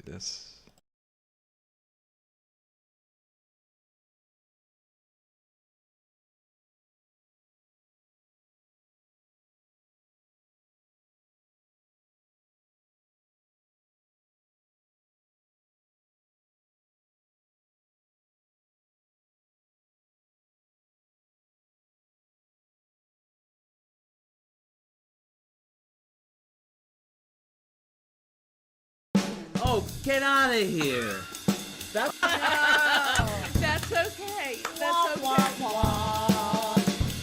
This. Oh, get out of here. That's That's okay. That's okay.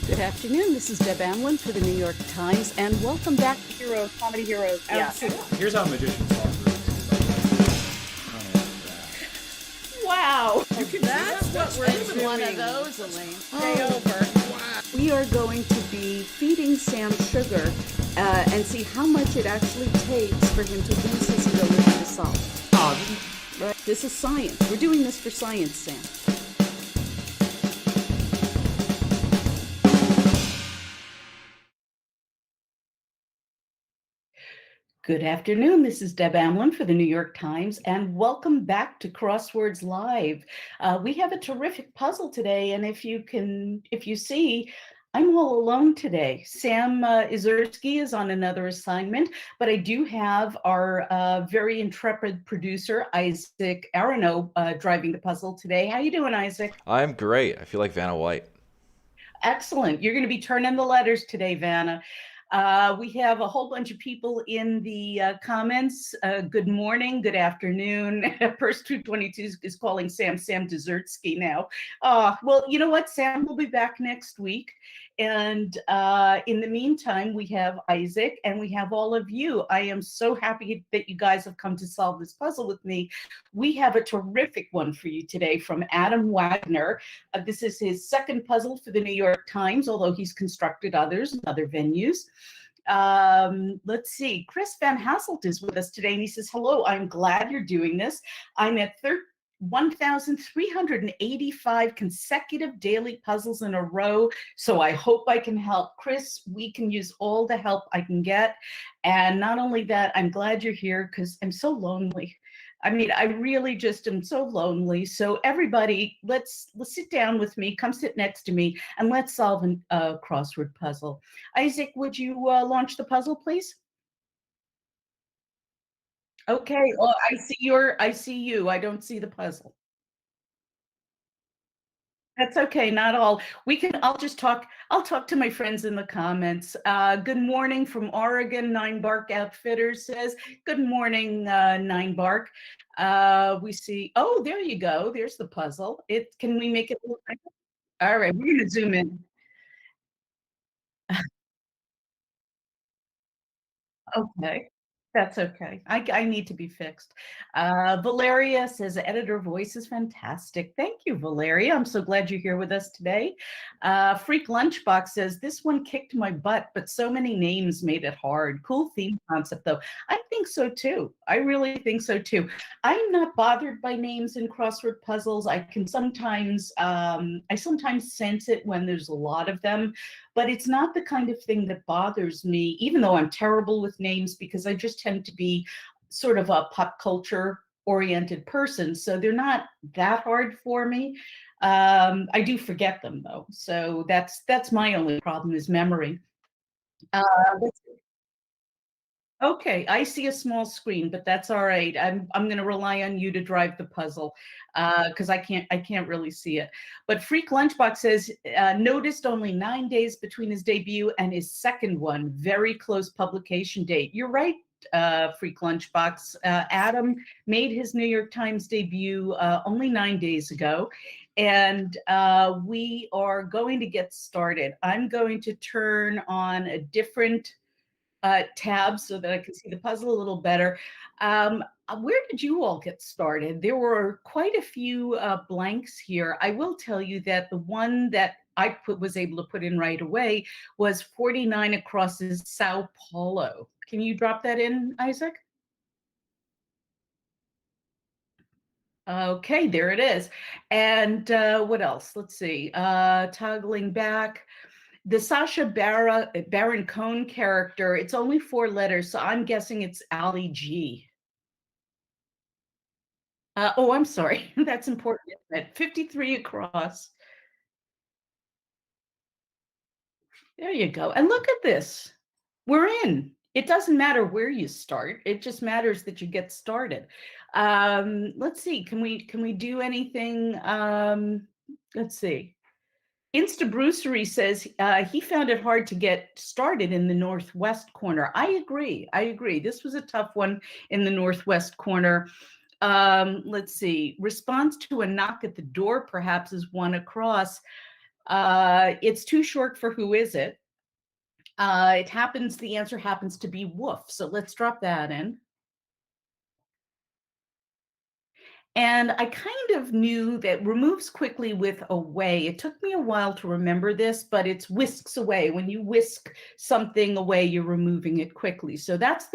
Good afternoon. This is Deb Amlen for the New York Times, and welcome back to heroes, comedy heroes. Absolutely. Here's how magicians solve Wow. That's what we're It's doing. one of those, Elaine. Stay over. We are going to be feeding Sam sugar and see how much it actually takes for him to lose his ability to solve. Right? This is science. We're doing this for science, Sam. Good afternoon. This is Deb Amlen for the New York Times, and welcome back to Crosswords Live. We have a terrific puzzle today, and if you see, I'm all alone today. Sam Ezersky is on another assignment, but I do have our very intrepid producer, Isaac Aronow, driving the puzzle today. How you doing, Isaac? I'm great. I feel like Vanna White. Excellent. You're going to be turning the letters today, Vanna. We have a whole bunch of people in the comments. Good morning, good afternoon. First 222 is calling Sam Desertsky now. Well, you know what? Sam will be back next week. And in the meantime, we have Isaac and we have all of you. I am so happy that you guys have come to solve this puzzle with me. We have a terrific one for you today from Adam Wagner. This is his second puzzle for the New York Times, although he's constructed others in other venues. Let's see. Chris Van Hasselt is with us today, and he says, hello, I'm glad you're doing this. I'm at 1,385 consecutive daily puzzles in a row, so I hope I can help. Chris, we can use all the help I can get. And not only that, I'm glad you're here because I'm so lonely. I mean, I really just am so lonely. So everybody, let's sit down with me, come sit next to me, and let's solve a crossword puzzle. Isaac, would you launch the puzzle, please? Okay, well, I see you. I don't see the puzzle. That's okay, not all. I'll talk to my friends in the comments. Good morning from Oregon. Nine Bark Outfitters says, good morning, Nine Bark. We see, oh, there you go. There's the puzzle. Can we make it look like it? All right, we're gonna zoom in. Okay. That's okay. I need to be fixed. Valeria says editor voice is fantastic. Thank you, Valeria. I'm so glad you're here with us today. Freak Lunchbox says this one kicked my butt, but so many names made it hard. Cool theme concept, though. I think so too. I really think so too. I'm not bothered by names in crossword puzzles. I sometimes sense it when there's a lot of them, but it's not the kind of thing that bothers me, even though I'm terrible with names because I just tend to be sort of a pop culture oriented person. So they're not that hard for me. I do forget them though. So that's my only problem is memory. Uh, Okay, I see a small screen, but that's all right. I'm going to rely on you to drive the puzzle because I can't really see it. But Freak Lunchbox says noticed only 9 days between his debut and his second one. Very close publication date. You're right, Freak Lunchbox. Adam made his New York Times debut only 9 days ago. And we are going to get started. I'm going to turn on a different tab so that I can see the puzzle a little better. Where did you all get started? There were quite a few blanks here. I will tell you that the one that was able to put in right away was 49 across Sao Paulo. Can you drop that in, Isaac? Okay, there it is. And what else? Let's see. Toggling back. The Sasha Baron Cohen character, it's only 4 letters, so I'm guessing it's Ali G. Oh, I'm sorry. That's important, isn't it? 53 across. There you go. And look at this. We're in. It doesn't matter where you start. It just matters that you get started. Let's see. Can we do anything? Let's see. Insta Brucery says he found it hard to get started in the northwest corner. I agree. I agree. This was a tough one in the northwest corner. Let's see. Response to a knock at the door perhaps is one across. It's too short for who is it? The answer happens to be woof. So let's drop that in. And I kind of knew that removes quickly with away. It took me a while to remember this, but it's whisks away. When you whisk something away, you're removing it quickly. So that's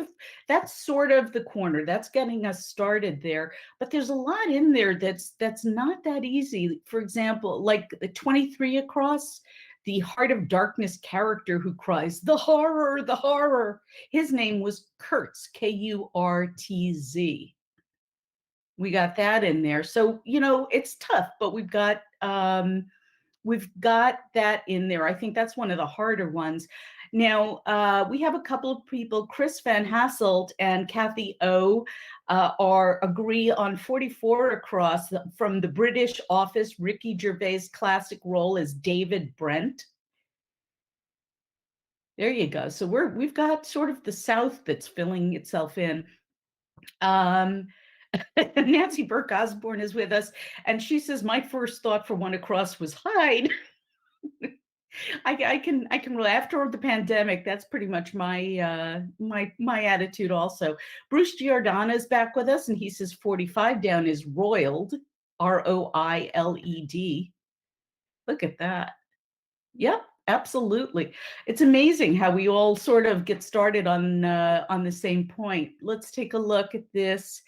sort of the corner. That's getting us started there. But there's a lot in there that's not that easy. For example, like the 23 across, the Heart of Darkness character who cries, "The horror, the horror." His name was Kurtz, Kurtz. We got that in there. So, it's tough, but we've got that in there. I think that's one of the harder ones. Now, we have a couple of people, Chris Van Hasselt and Kathy O, agree on 44 across from the British Office, Ricky Gervais' classic role as David Brent. There you go. So we've got sort of the South that's filling itself in. Nancy Burke Osborne is with us, and she says, "My first thought for one across was hide." I can after the pandemic, that's pretty much my my attitude also. Bruce Giordana is back with us, and he says 45 down is roiled, Roiled. Look at that. Yep, absolutely. It's amazing how we all sort of get started on the same point. Let's take a look at this.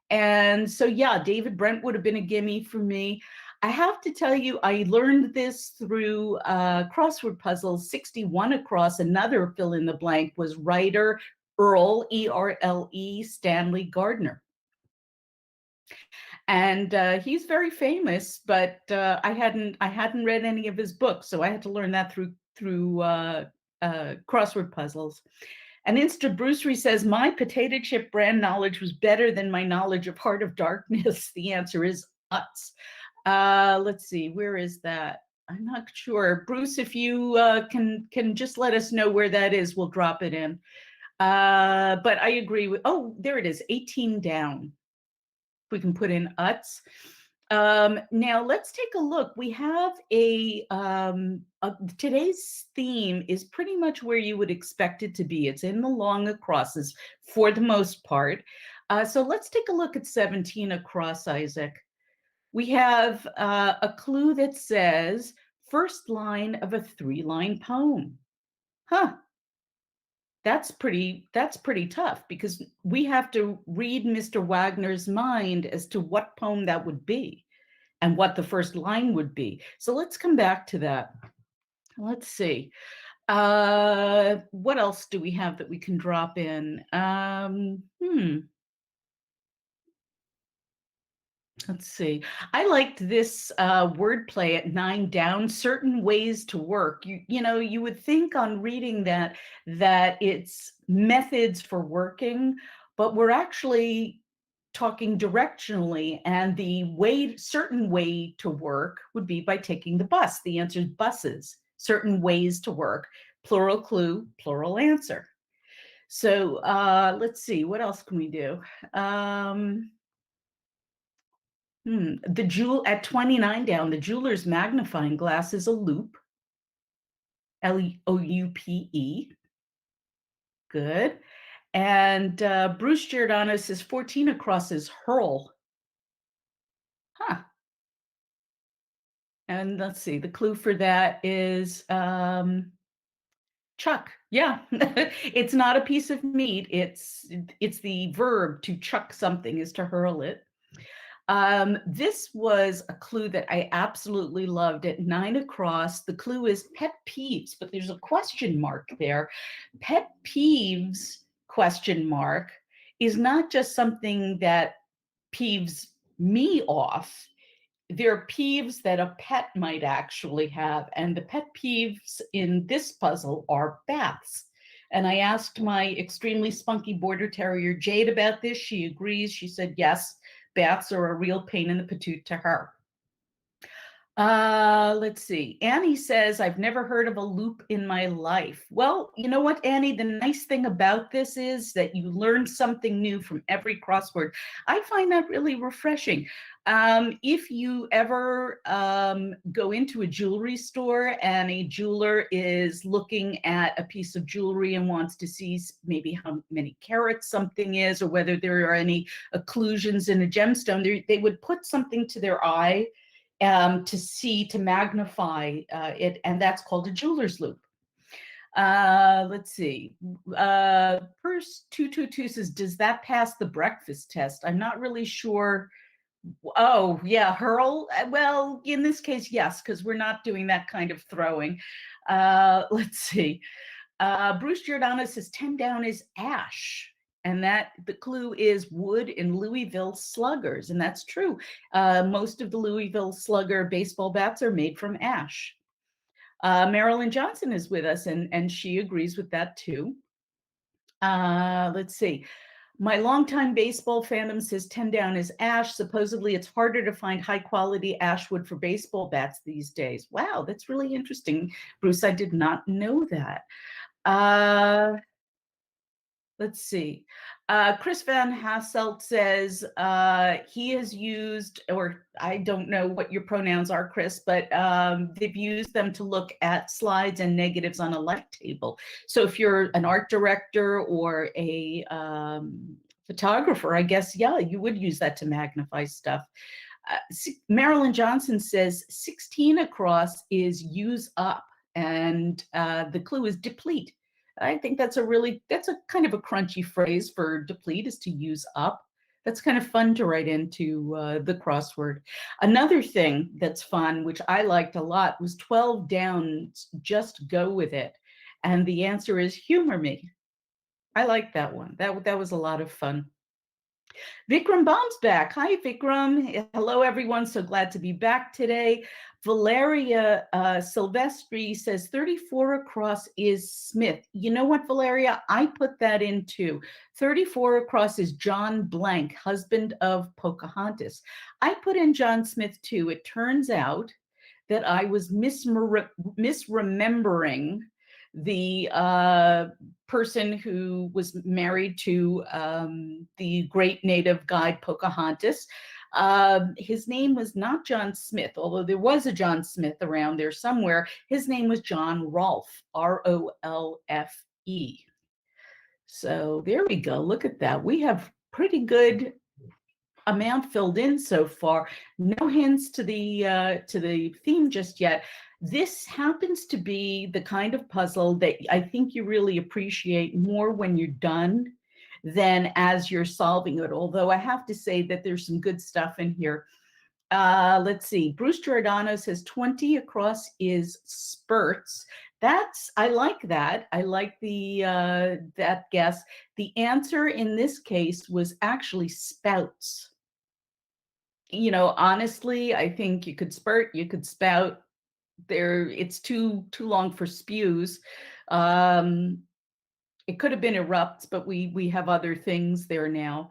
And so, yeah, David Brent would have been a gimme for me. I have to tell you, I learned this through crossword puzzles. 61 across, another fill in the blank, was writer Earl, Erle, Stanley Gardner. And he's very famous, but I hadn't read any of his books, so I had to learn that through crossword puzzles. And Insta Brucery says, "My potato chip brand knowledge was better than my knowledge of Heart of Darkness." The answer is Utz. Let's see, where is that? I'm not sure. Bruce, if you can just let us know where that is, we'll drop it in. But I agree with, oh, there it is, 18 down. We can put in Utz. Now let's take a look. We have today's theme is pretty much where you would expect it to be. It's in the long acrosses for the most part. So let's take a look at 17 across, Isaac. We have a clue that says first line of a 3-line poem. Huh. That's pretty tough because we have to read Mr. Wagner's mind as to what poem that would be and what the first line would be. So let's come back to that. Let's see. What else do we have that we can drop in? Let's see. I liked this wordplay at 9 down, certain ways to work. You would think on reading that it's methods for working, but we're actually talking directionally, and the certain way to work would be by taking the bus. The answer is buses, certain ways to work, plural clue, plural answer. So let's see, what else can we do? The jewel at 29 down, the jeweler's magnifying glass is a loupe. Loupe. Good. And Bruce Giordano says 14 across is hurl. Huh. And let's see, the clue for that is chuck. Yeah, it's not a piece of meat. It's the verb to chuck something is to hurl it. This was a clue that I absolutely loved at 9 across. The clue is pet peeves, but there's a question mark there. Pet peeves, question mark, is not just something that peeves me off, they're peeves that a pet might actually have. And the pet peeves in this puzzle are baths. And I asked my extremely spunky border terrier, Jade, about this. She agrees. She said, yes, baths are a real pain in the patoot to her. Let's see. Annie says, I've never heard of a loop in my life. Well, you know what, Annie? The nice thing about this is that you learn something new from every crossword. I find that really refreshing. If you ever go into a jewelry store and a jeweler is looking at a piece of jewelry and wants to see maybe how many carats something is, or whether there are any occlusions in a gemstone, they would put something to their eye to see, to magnify it, and that's called a jeweler's loop. Let's see. First 222 says, does that pass the breakfast test? I'm not really sure. Oh, yeah, hurl. Well, in this case, yes, because we're not doing that kind of throwing. Let's see. Bruce Giordano says 10 down is ash. And that the clue is wood in Louisville sluggers. And that's true. Most of the Louisville slugger baseball bats are made from ash. Marilyn Johnson is with us, and she agrees with that too. Let's see. My longtime baseball fandom says 10 down is ash. Supposedly it's harder to find high quality ash wood for baseball bats these days. Wow, that's really interesting, Bruce. I did not know that. Let's see. Chris Van Hasselt says he has used, or I don't know what your pronouns are, Chris, but they've used them to look at slides and negatives on a light table. So if you're an art director or a photographer, I guess, yeah, you would use that to magnify stuff. Marilyn Johnson says 16 across is use up, and the clue is deplete. I think that's a kind of a crunchy phrase for deplete, is to use up. That's kind of fun to write into the crossword. Another thing that's fun, which I liked a lot, was 12 down, just go with it. And the answer is humor me. I like that one. That was a lot of fun. Vikram Baum's back. Hi, Vikram. Hello, everyone. So glad to be back today. Valeria Silvestri says 34 across is Smith. You know what, Valeria? I put that in too. 34 across is John Blank, husband of Pocahontas. I put in John Smith too. It turns out that I was misremembering the person who was married to the great native guide Pocahontas. His name was not John Smith, although there was a John Smith around there somewhere. His name was John Rolfe, R-O-L-F-E. So there we go. Look at that. We have pretty good amount filled in so far. No hints to the theme just yet. This happens to be the kind of puzzle that I think you really appreciate more when you're done than as you're solving it. Although I have to say that there's some good stuff in here. Let's see. Bruce Giordano says 20 across is spurts. I like that. I like that guess. The answer in this case was actually spouts. You know, honestly, I think you could spurt, you could spout. It's too long for spews. It could have been erupts, but we have other things there now.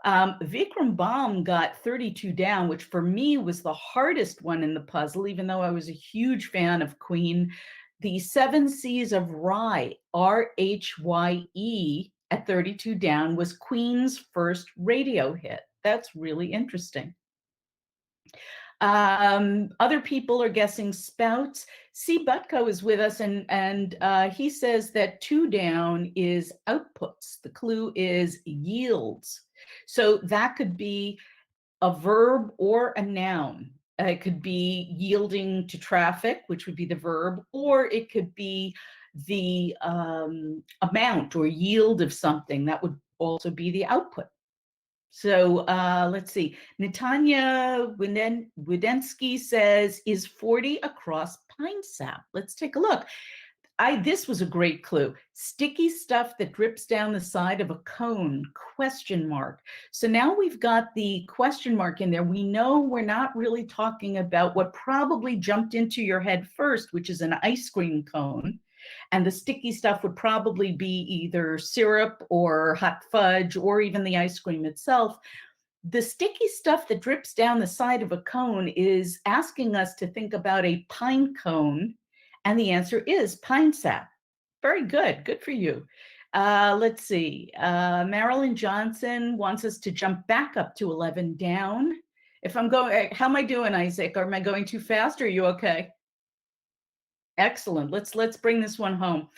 Vikram Baum got 32 down, which for me was the hardest one in the puzzle, even though I was a huge fan of Queen. The 7 C's of Rye, R-H-Y-E, at 32 down was Queen's first radio hit. That's really interesting. Other people are guessing spouts. C. Butko is with us, and he says that 2 down is outputs. The clue is yields. So that could be a verb or a noun. It could be yielding to traffic, which would be the verb, or it could be the amount or yield of something. That would also be the output. So let's see. Natanya Widensky says, is 40 across pine sap? Let's take a look. This was a great clue. Sticky stuff that drips down the side of a cone, question mark. So now we've got the question mark in there. We know we're not really talking about what probably jumped into your head first, which is an ice cream cone. And the sticky stuff would probably be either syrup or hot fudge or even the ice cream itself. The sticky stuff that drips down the side of a cone is asking us to think about a pine cone. And the answer is pine sap. Very good. Good for you. Let's see. Marilyn Johnson wants us to jump back up to 11 down. If I'm going, how am I doing, Isaac? Am I going too fast? Or are you okay? Excellent. Let's bring this one home.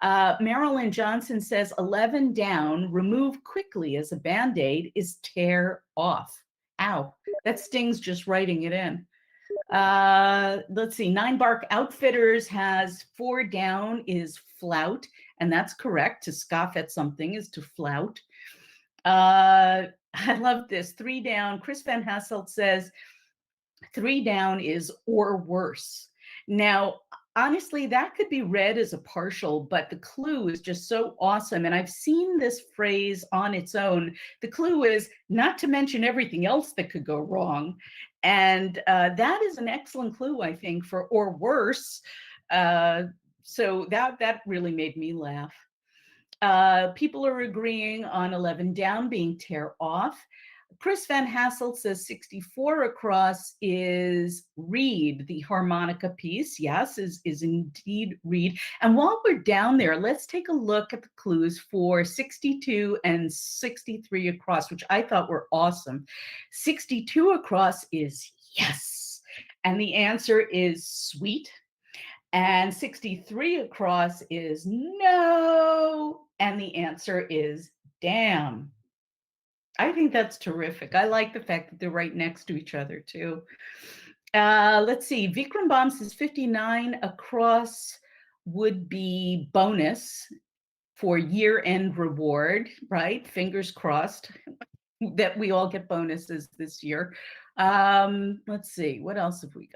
Marilyn Johnson says 11 down, remove quickly as a Band-Aid is tear off. Ow, that stings just writing it in. Let's see, Nine Bark Outfitters has 4 down is flout, and that's correct. To scoff at something is to flout. I love this. 3 down, Chris Van Hasselt says 3 down is or worse. Now, honestly, that could be read as a partial, but the clue is just so awesome. And I've seen this phrase on its own. The clue is not to mention everything else that could go wrong. And that is an excellent clue, I think, for or worse. So that really made me laugh. People are agreeing on 11 down being tear off. Chris Van Hasselt says 64 across is reed, the harmonica piece. Yes, is indeed reed. And while we're down there, let's take a look at the clues for 62 and 63 across, which I thought were awesome. 62 across is yes. And the answer is sweet. And 63 across is no. And the answer is damn. I think that's terrific. I like the fact that they're right next to each other too. Let's see, Vikram Bomb says 59 across would be bonus for year-end reward, right? Fingers crossed that we all get bonuses this year. Let's see, what else have we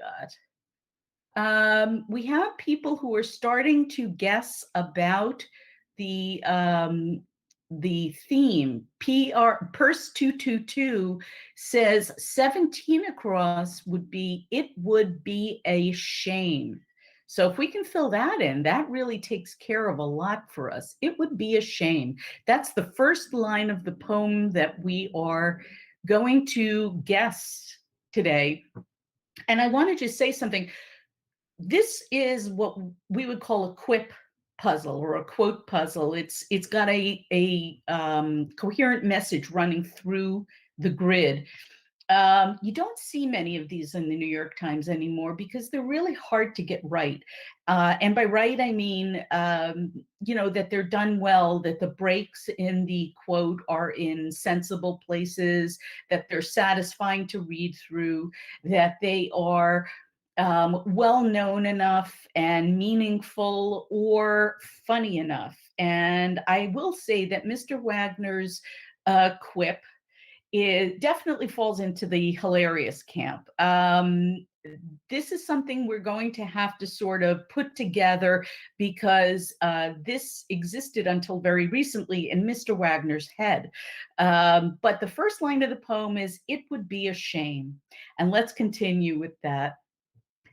got? We have people who are starting to guess about the theme. Purse 222 says 17 across would be it would be a shame. So if we can fill that in, that really takes care of a lot for us. It would be a shame. That's the first line of the poem that we are going to guess today. And I want to just say something. This is what we would call a quip puzzle or a quote puzzle. It's got a coherent message running through the grid. You don't see many of these in the New York Times anymore because they're really hard to get right. And by right, I mean, that they're done well, that the breaks in the quote are in sensible places, that they're satisfying to read through, that they are well-known enough and meaningful or funny enough. And I will say that Mr. Wagner's quip definitely falls into the hilarious camp. This is something we're going to have to sort of put together because this existed until very recently in Mr. Wagner's head. But the first line of the poem is, "It would be a shame." And let's continue with that.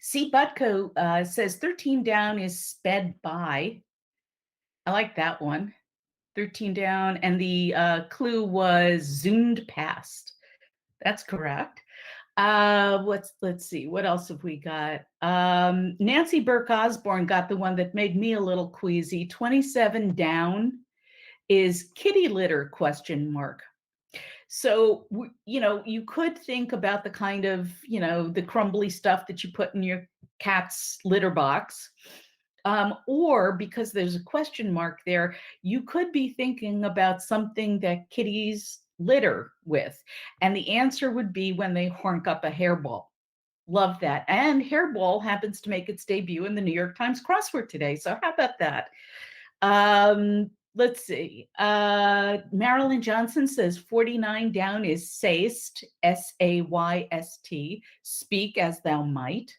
C. Butko says 13 down is sped by. I like that one. 13 down. And the clue was zoomed past. That's correct. Let's see, what else have we got? Nancy Burke Osborne got the one that made me a little queasy. 27 down is kitty litter, question mark. So, you could think about the kind of, the crumbly stuff that you put in your cat's litter box. Or because there's a question mark there, you could be thinking about something that kitties litter with. And the answer would be when they hork up a hairball. Love that. And hairball happens to make its debut in the New York Times Crossword today. So how about that? Let's see. Marilyn Johnson says 49 down is sayst, S-A-Y-S-T, speak as thou might.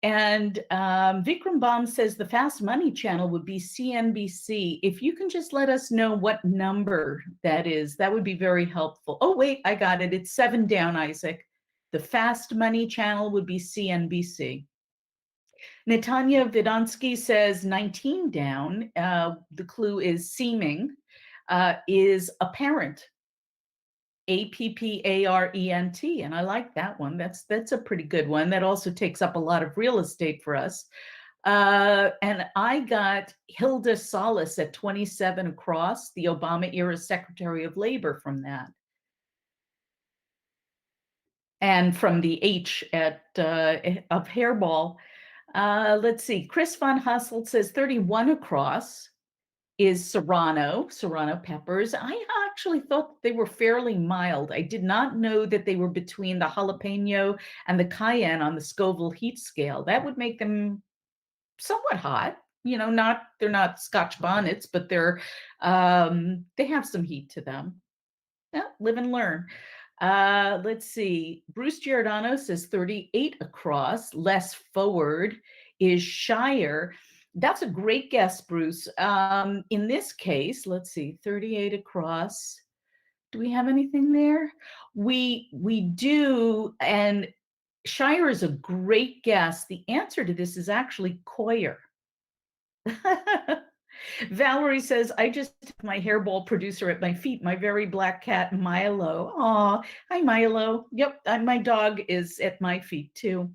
And Vikram Baum says the Fast Money channel would be CNBC. If you can just let us know what number that is, that would be very helpful. Oh, wait, I got it. It's 7 down, Isaac. The Fast Money channel would be CNBC. Natanya Vidansky says 19 down. The clue is seeming, is apparent. Apparent, and I like that one. That's a pretty good one. That also takes up a lot of real estate for us. And I got Hilda Salas at 27 across, the Obama era Secretary of Labor from that. And from the H at of Hairball. Let's see, Chris Von Hasselt says 31 across is serrano peppers. I actually thought they were fairly mild. I did not know that they were between the jalapeno and the cayenne on the Scoville heat scale. That would make them somewhat hot. You know, they're not Scotch bonnets, but they have some heat to them. Yeah, live and learn. Let's see. Bruce Giordano says 38 across, less forward is Shire. That's a great guess, Bruce. In this case, let's see, 38 across. Do we have anything there? We do, and Shire is a great guess. The answer to this is actually Coyer. Valerie says, I just have my hairball producer at my feet, my very black cat, Milo. Aw, hi, Milo. Yep, my dog is at my feet, too.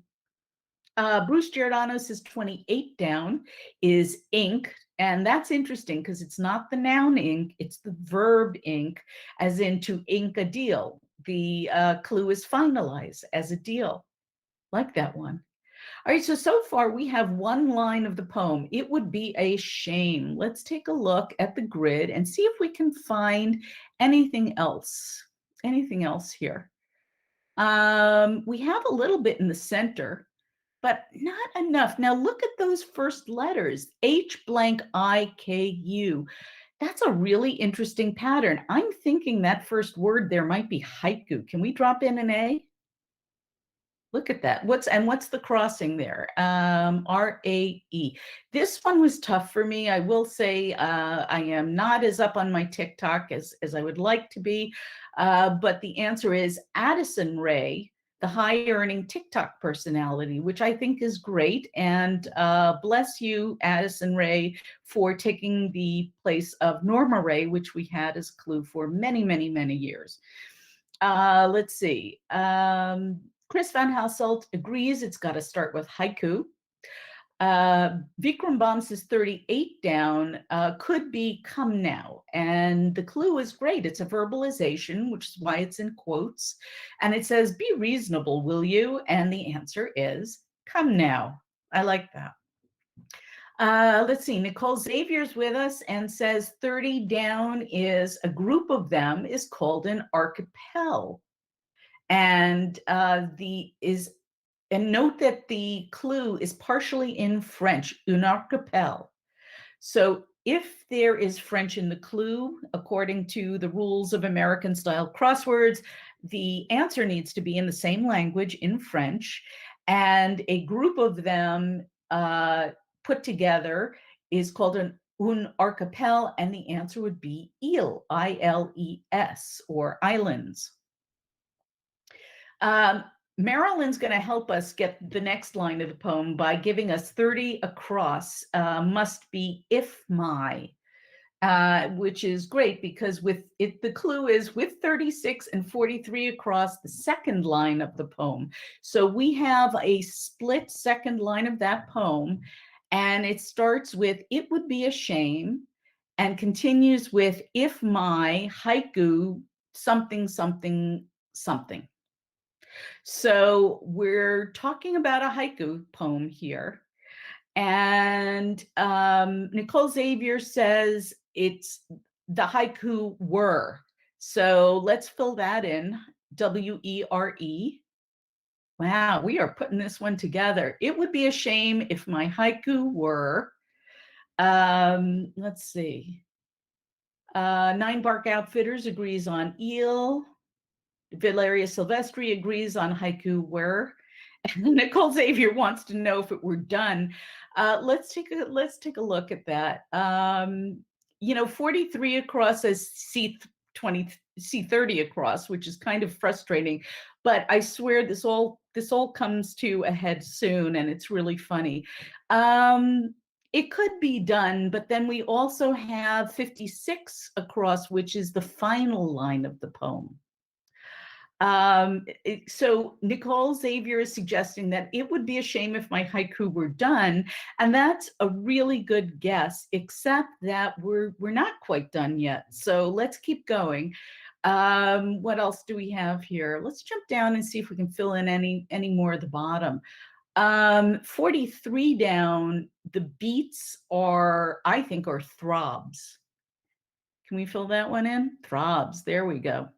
Bruce Giordano says 28 down is ink. And that's interesting because it's not the noun ink, it's the verb ink, as in to ink a deal. The clue is finalize as a deal. Like that one. All right, so far we have one line of the poem. It would be a shame. Let's take a look at the grid and see if we can find anything else. Anything else here? We have a little bit in the center, but not enough. Now look at those first letters, H blank I K U. That's a really interesting pattern. I'm thinking that first word there might be haiku. Can we drop in an A? Look at that. What's the crossing there? R-A-E. This one was tough for me. I will say I am not as up on my TikTok as I would like to be, but the answer is Addison Rae, the high-earning TikTok personality, which I think is great. And bless you, Addison Rae, for taking the place of Norma Rae, which we had as a clue for many, many, many years. Let's see. Chris Van Hasselt agrees it's got to start with haiku. Vikram Baum says 38 down, could be come now. And the clue is great. It's a verbalization, which is why it's in quotes. And it says, be reasonable, will you? And the answer is come now. I like that. Let's see, Nicole Xavier's with us and says 30 down is a group of them is called an archipel. And note that the clue is partially in French, un archipel. So if there is French in the clue, according to the rules of American style crosswords, the answer needs to be in the same language in French, and a group of them put together is called un archipel, and the answer would be île, I-L-E-S, or islands. Marilyn's going to help us get the next line of the poem by giving us 30 across, must be if my, which is great because the clue is with 36 and 43 across the second line of the poem. So we have a split second line of that poem, and it starts with it would be a shame and continues with if my haiku something something something. So we're talking about a haiku poem here. And Nicole Xavier says it's the haiku were. So let's fill that in, W-E-R-E. Wow, we are putting this one together. It would be a shame if my haiku were. Let's see. Nine Bark Outfitters agrees on eel. Valeria Silvestri agrees on haiku were. Nicole Xavier wants to know if it were done. Let's take a look at that. 43 across says C20, C30 across, which is kind of frustrating. But I swear this all comes to a head soon, and it's really funny. It could be done, but then we also have 56 across, which is the final line of the poem. So Nicole Xavier is suggesting that it would be a shame if my haiku were done, and that's a really good guess, except that we're not quite done yet. So let's keep going. What else do we have here? Let's jump down and see if we can fill in any more at the bottom. 43 down, the beats are, I think, are throbs. Can we fill that one in? Throbs, there we go.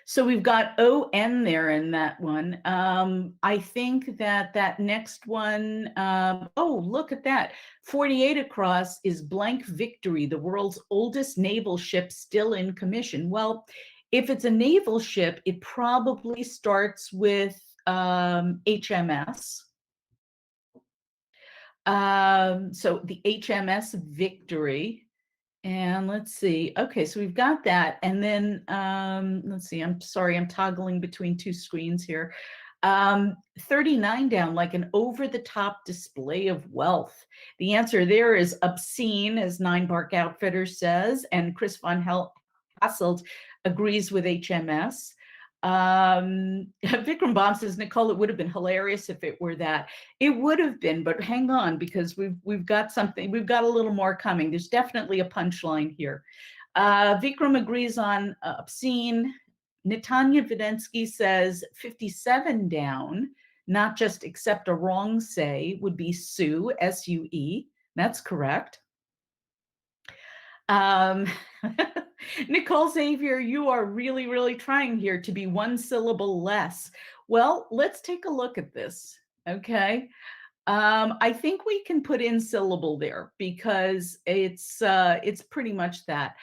So we've got ON there in that one. I think that next one, oh, look at that. 48 across is Blank Victory, the world's oldest naval ship still in commission. Well, if it's a naval ship, it probably starts with HMS. So the HMS Victory. And let's see. Okay, so we've got that. And then let's see. I'm sorry, I'm toggling between two screens here. 39 down, like an over-the-top display of wealth. The answer there is obscene, as Nine Bark Outfitters says, and Chris von Hasselt agrees with HMS. Vikram Bomb says, Nicole, it would have been hilarious if it were that. It would have been, but hang on, because we've got something, we've got a little more coming. There's definitely a punchline here. Vikram agrees on obscene. Natanya Vidensky says 57 down, not just accept a wrong say, would be sue, S-U-E. That's correct. Nicole Xavier, you are really, really trying here to be one syllable less. Well, let's take a look at this, okay? I think we can put in syllable there because it's pretty much that.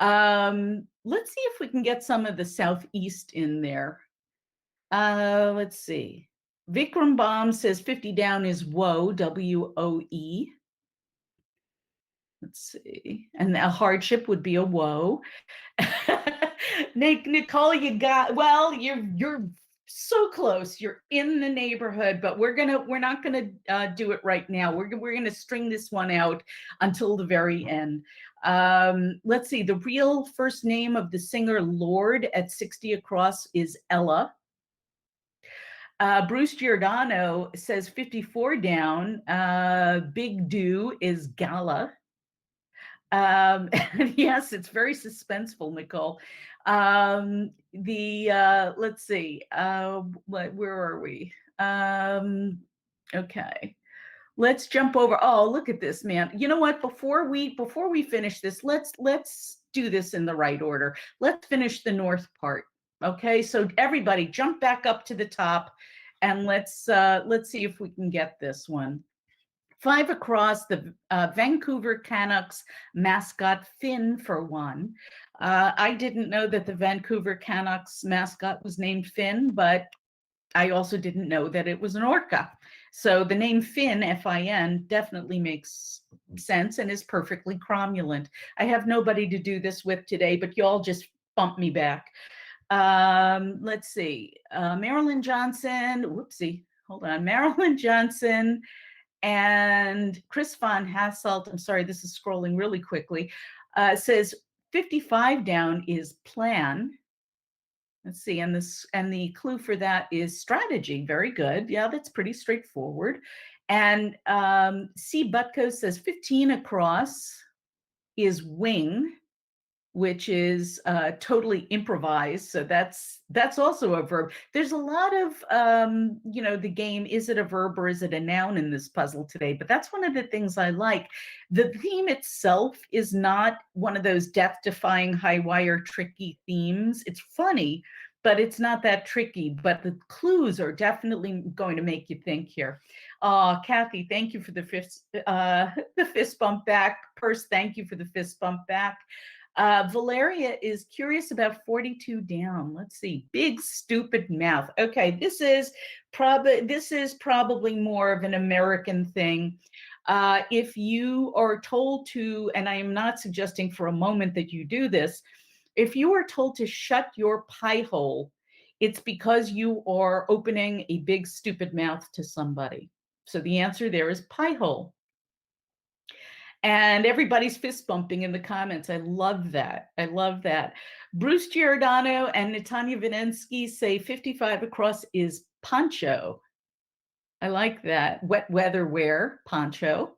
Let's see if we can get some of the Southeast in there. Let's see. Vikram Bomb says 50 down is woe, W-O-E. Let's see. And a hardship would be a woe. Nicole, you got, well, you're so close. You're in the neighborhood, but we're not gonna do it right now. We're gonna string this one out until the very end. Let's see. The real first name of the singer Lord at 60 across is Ella. Bruce Giordano says 54 down. Big Do is Gala. Yes, it's very suspenseful, Nicole. Let's see, where are we? Okay, let's jump over. Oh, look at this, man. You know what? Before we finish this, let's do this in the right order. Let's finish the north part. Okay, so everybody jump back up to the top, and let's see if we can get this one. 5 across, the Vancouver Canucks mascot Finn, for one. I didn't know that the Vancouver Canucks mascot was named Finn, but I also didn't know that it was an orca. So the name Finn, F-I-N, definitely makes sense and is perfectly cromulent. I have nobody to do this with today, but y'all just bump me back. Let's see. Marilyn Johnson, whoopsie, hold on. Marilyn Johnson and Chris von Hasselt, I'm sorry, this is scrolling really quickly, says 55 down is plan. Let's see, and the clue for that is strategy. Very good. Yeah, that's pretty straightforward. And C. Butko says 15 across is wing, which is totally improvised. So that's also a verb. There's a lot of, the game, is it a verb or is it a noun in this puzzle today? But that's one of the things I like. The theme itself is not one of those death-defying high-wire tricky themes. It's funny, but it's not that tricky. But the clues are definitely going to make you think here. Kathy, thank you for the fist bump back. Purse, thank you for the fist bump back. Valeria is curious about 42 down. Let's see. Big stupid mouth. Okay, this is probably more of an American thing. If you are told to, and I am not suggesting for a moment that you do this, if you are told to shut your pie hole, it's because you are opening a big stupid mouth to somebody. So the answer there is pie hole. And everybody's fist bumping in the comments. I love that. I love that. Bruce Giordano and Natanya Vinensky say 55 across is poncho. I like that. Wet weather wear, poncho.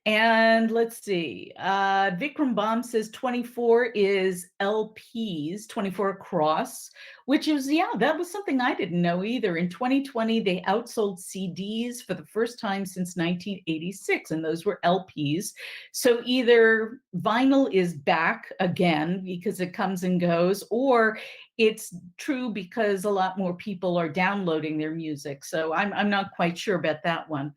And let's see. Vikram Bomb says 24 is LPs, 24 across, which is, yeah, that was something I didn't know either. In 2020, they outsold CDs for the first time since 1986, and those were LPs. So either vinyl is back again because it comes and goes, or it's true because a lot more people are downloading their music. So I'm not quite sure about that one.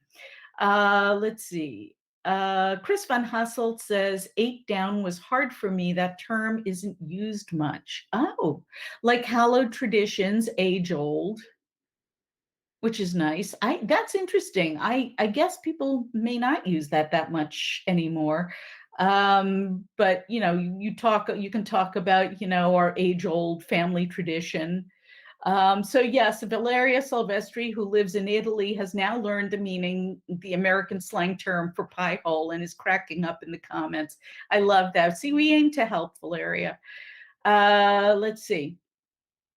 Let's see. Chris Van Hasselt says 8 down was hard for me. That term isn't used much. Oh, like hallowed traditions, age old, which is nice. That's interesting. I guess people may not use that much anymore. But you know, you can talk about, you know, our age old family tradition. So yes, Valeria Silvestri, who lives in Italy, has now learned the meaning, the American slang term for pie hole, and is cracking up in the comments. I love that. See, we aim to help, Valeria. Let's see.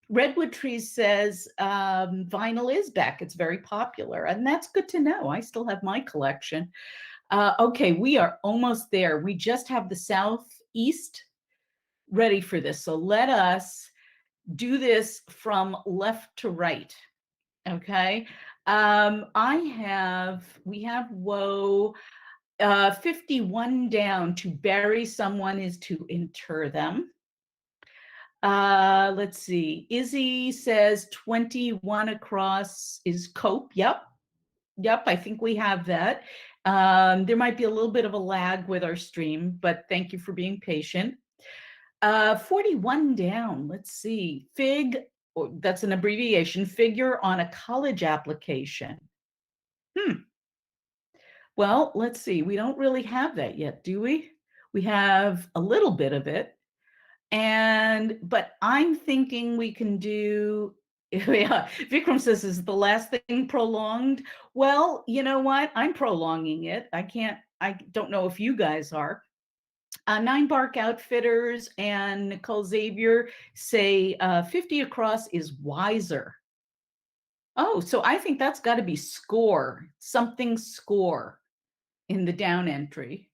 Redwood Trees says vinyl is back. It's very popular, and that's good to know. I still have my collection. Okay, we are almost there. We just have the Southeast ready for this. So let us do this from left to right. Okay. We have woe, 51 down. To bury someone is to inter them. Let's see. Izzy says 21 across is cope. Yep. I think we have that. There might be a little bit of a lag with our stream, but thank you for being patient. 41 down, let's see. Fig, that's an abbreviation, figure on a college application. Well, let's see. We don't really have that yet, do we? We have a little bit of it. But I'm thinking we can do, yeah, Vikram says, is the last thing prolonged? Well, you know what? I'm prolonging it. I don't know if you guys are. 9 Bark Outfitters and Nicole Xavier say 50 across is wiser. Oh, so I think that's got to be score, something score in the down entry.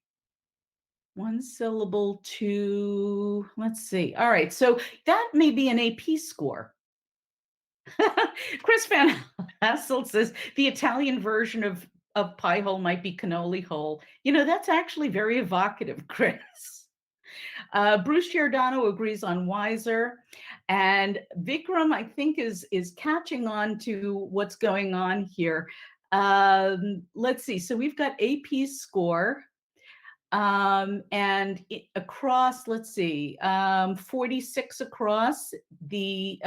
1 syllable to, let's see. All right, so that may be an AP score. Chris Van Hassel says the Italian version of pie hole might be cannoli hole. You know, that's actually very evocative, Chris. Bruce Giordano agrees on wiser, and Vikram, I think, is catching on to what's going on here. Let's see. So we've got AP score, and across, let's see, 46 across. The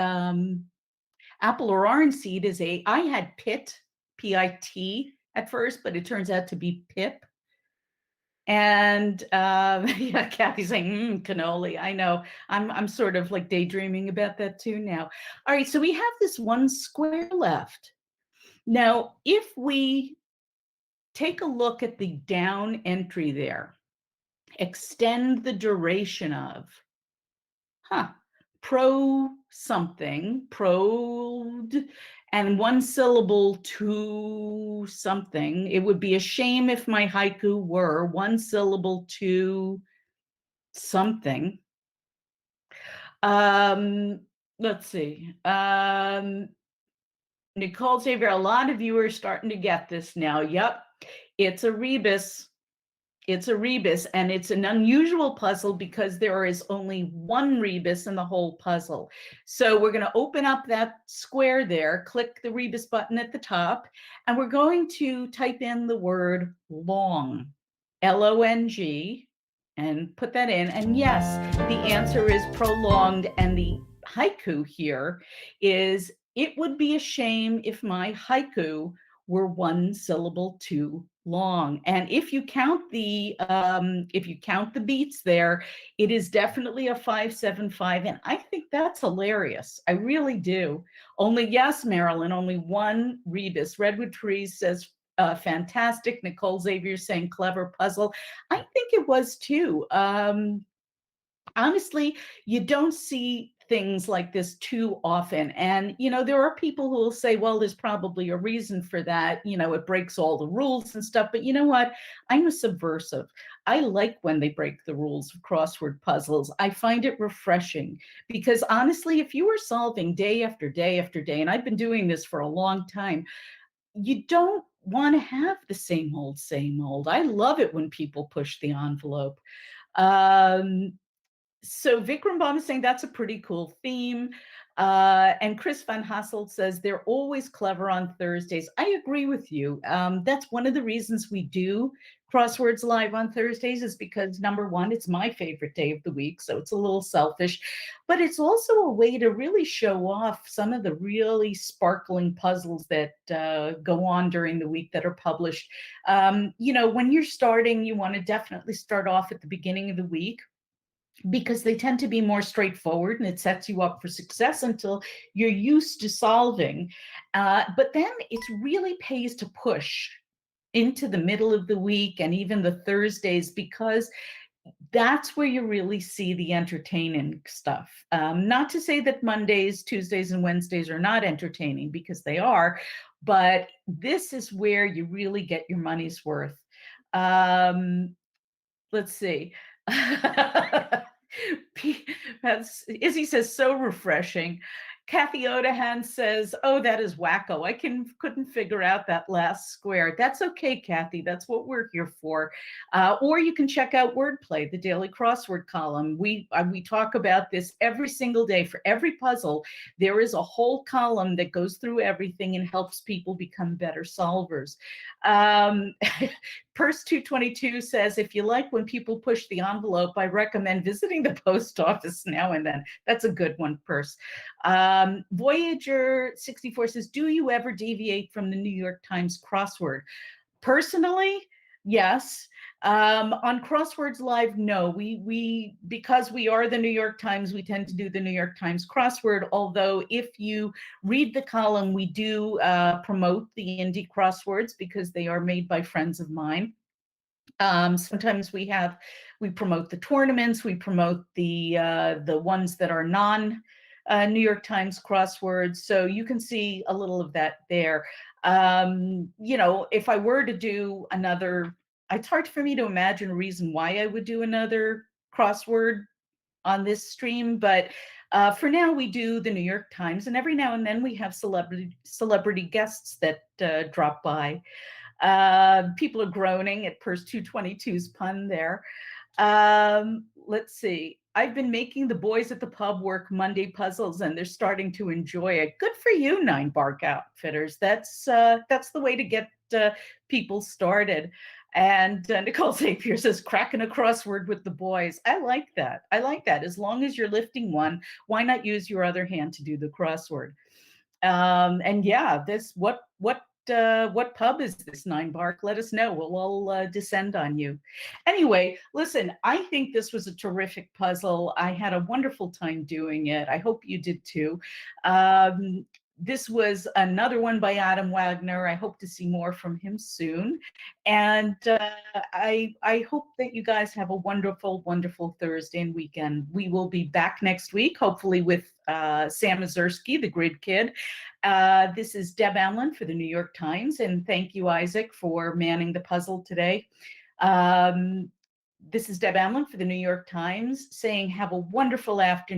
apple or orange seed is I had pit, P-I-T at first, but it turns out to be pip. And yeah, Kathy's saying cannoli. I know. I'm sort of like daydreaming about that too now. All right, so we have this 1 square left. Now, if we take a look at the down entry there, extend the duration of, pro something, prod, and 1 syllable to something. It would be a shame if my haiku were 1 syllable to something. Let's see. Nicole Xavier, a lot of you are starting to get this now. Yep, it's a rebus. It's a rebus, and it's an unusual puzzle because there is only 1 rebus in the whole puzzle. So we're going to open up that square there, click the rebus button at the top, and we're going to type in the word long, L-O-N-G, and put that in. And yes, the answer is prolonged. And the haiku here is, it would be a shame if my haiku were one syllable too long. And if you count the beats there, it is definitely a 575. And I think that's hilarious. I really do. Only, yes, Marilyn, only one rebus. Redwood Trees says fantastic. Nicole Xavier saying clever puzzle. I think it was too. Honestly, you don't see things like this too often. And, there are people who will say, well, there's probably a reason for that. It breaks all the rules and stuff. But you know what? I'm a subversive. I like when they break the rules of crossword puzzles. I find it refreshing because honestly, if you were solving day after day after day, and I've been doing this for a long time, you don't want to have the same old, same old. I love it when people push the envelope. So Vikram Baum is saying that's a pretty cool theme. And Chris Van Hasselt says they're always clever on Thursdays. I agree with you. That's one of the reasons we do Crosswords Live on Thursdays, is because, number one, it's my favorite day of the week, so it's a little selfish. But it's also a way to really show off some of the really sparkling puzzles that go on during the week that are published. When you're starting, you want to definitely start off at the beginning of the week, because they tend to be more straightforward and it sets you up for success until you're used to solving. But then it really pays to push into the middle of the week and even the Thursdays, because that's where you really see the entertaining stuff. Not to say that Mondays, Tuesdays, and Wednesdays are not entertaining, because they are, but this is where you really get your money's worth. Let's see. Izzy says, so refreshing. Kathy Odahan says, oh, that is wacko. I couldn't figure out that last square. That's okay, Kathy. That's what we're here for. Or you can check out Wordplay, the daily crossword column. We talk about this every single day. For every puzzle, there is a whole column that goes through everything and helps people become better solvers. Purse 222 says, if you like when people push the envelope, I recommend visiting the post office now and then. That's a good one, Purse. Voyager 64 says, do you ever deviate from the New York Times crossword? Personally, yes. On Crosswords Live, no. We because we are the New York Times, we tend to do the New York Times crossword. Although if you read the column, we do promote the indie crosswords because they are made by friends of mine. Sometimes we promote the tournaments, we promote the ones that are non New York Times crosswords. So you can see a little of that there. If I were to do another, it's hard for me to imagine a reason why I would do another crossword on this stream, but for now we do the New York Times, and every now and then we have celebrity guests that drop by. People are groaning at Purse 222's pun there. Let's see. I've been making the boys at the pub work Monday puzzles, and they're starting to enjoy it. Good for you, 9 Bark Outfitters. That's the way to get people started. And Nicole Zapier says, cracking a crossword with the boys. I like that. I like that. As long as you're lifting one, why not use your other hand to do the crossword? And yeah, what pub is this, 9 Bark? Let us know. We'll all descend on you. Anyway, listen, I think this was a terrific puzzle. I had a wonderful time doing it. I hope you did too. This was another one by Adam Wagner. I hope to see more from him soon. And I hope that you guys have a wonderful, wonderful Thursday and weekend. We will be back next week, hopefully with Sam Ezersky, the Grid Kid. This is Deb Amlen for the New York Times. And thank you, Isaac, for manning the puzzle today. This is Deb Amlen for the New York Times saying, have a wonderful afternoon.